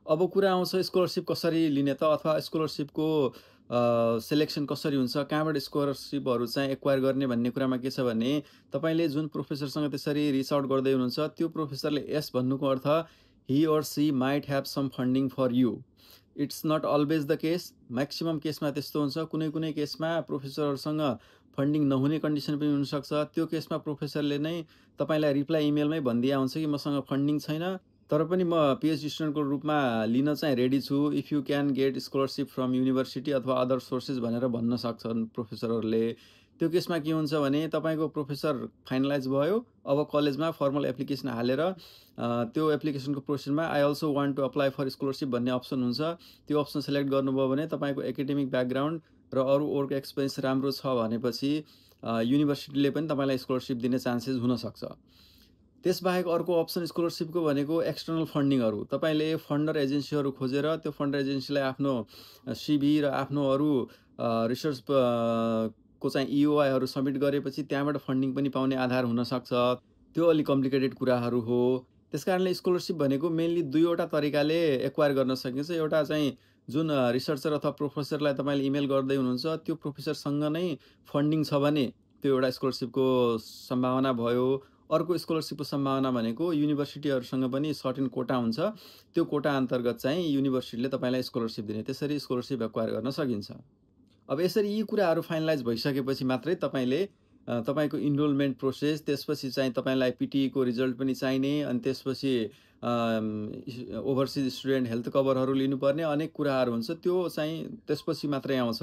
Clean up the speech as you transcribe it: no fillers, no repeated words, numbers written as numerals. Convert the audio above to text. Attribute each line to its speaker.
Speaker 1: अब कुरा आउँछ स्कलरसिप कसरी लिने त अथवा स्कलरसिपको सेलेक्सन कसरी हुन्छ, कहाँबाट स्कलरसिपहरू चाहिँ एक्वायर गर्ने भन्ने कुरामा के छ भने, तपाईँले जुन प्रोफेसरसँग त्यसरी रिच आउट गर्दै हुनुहुन्छ, त्यो प्रोफेसरले यस भन्नुको अर्थ he or she might have some funding for you. It's not always the case, maximum केसमा त्यस्तो हुन्छ। कुनै कुनै केसमा प्रोफेसरहरूसँग फन्डिङ नहुने कन्डिसन पनि हुनसक्छ। त्यो केसमा प्रोफेसरले नै तपाईँलाई रिप्लाई इमेलमै भनिदिया हुन्छ कि मसँग फन्डिङ छैन, तर पनि म पिएचडी स्टुडेन्टको रूपमा लिन चाहिँ रेडी छु। If you can get scholarship from university अथवा अदर सोर्सेस भनेर भन्न सक्छन् प्रोफेसरहरूले। त्यो केसमा के हुन्छ भने तपाईँको प्रोफेसर फाइनलाइज भयो। अब कलेजमा फर्मल एप्लिकेसन हालेर त्यो एप्लिकेसनको प्रोसेसमा I also want to apply for scholarship भन्ने अप्सन हुन्छ। त्यो अप्सन सेलेक्ट गर्नुभयो भने तपाईँको एकाडेमिक ब्याकग्राउन्ड र अरू वर्क एक्सपिरियन्स राम्रो छ भनेपछि युनिभर्सिटीले पनि तपाईँलाई स्कलरसिप दिने चान्सेस हुनसक्छ। त्यसबाहेक अर्को अप्सन स्कलरसिपको भनेको एक्सटर्नल फन्डिङहरू। तपाईँले फन्डर एजेन्सीहरू खोजेर त्यो फन्डर एजेन्सीलाई आफ्नो सिभी र आफ्नो अरू रिसर्च को चाहिँ इओआईहरू सब्मिट गरेपछि त्यहाँबाट फन्डिङ पनि पाउने आधार हुनसक्छ। त्यो अलिक कम्प्लिकेटेड कुराहरू हो। त्यसकारणले स्कलरसिप भनेको मेनली दुईवटा तरिकाले एक्वायर गर्न सकिन्छ। एउटा चाहिँ जुन रिसर्चर अथवा प्रोफेसरलाई तपाईँले इमेल गर्दै हुनुहुन्छ, त्यो प्रोफेसरसँग नै फन्डिङ छ भने त्यो एउटा स्कलरसिपको सम्भावना भयो। अर्को स्कलरसिपको सम्भावना भनेको युनिभर्सिटीहरूसँग पनि सर्टेन कोटा हुन्छ। त्यो कोटा अन्तर्गत चाहिँ युनिभर्सिटीले तपाईँलाई स्कलरसिप दिने, त्यसरी स्कलरसिप एक्वायर गर्न सकिन्छ। अब यसरी यी कुराहरू फाइनलाइज भइसकेपछि मात्रै तपाईँले तपाईँको इनरोलमेन्ट प्रोसेस, त्यसपछि चाहिँ तपाईँलाई पिटिईको रिजल्ट पनि चाहिने, अनि त्यसपछि ओभरसिज स्टुडेन्ट हेल्थ कभरहरू लिनुपर्ने अनेक कुराहरू हुन्छ। त्यो चाहिँ त्यसपछि मात्रै आउँछ।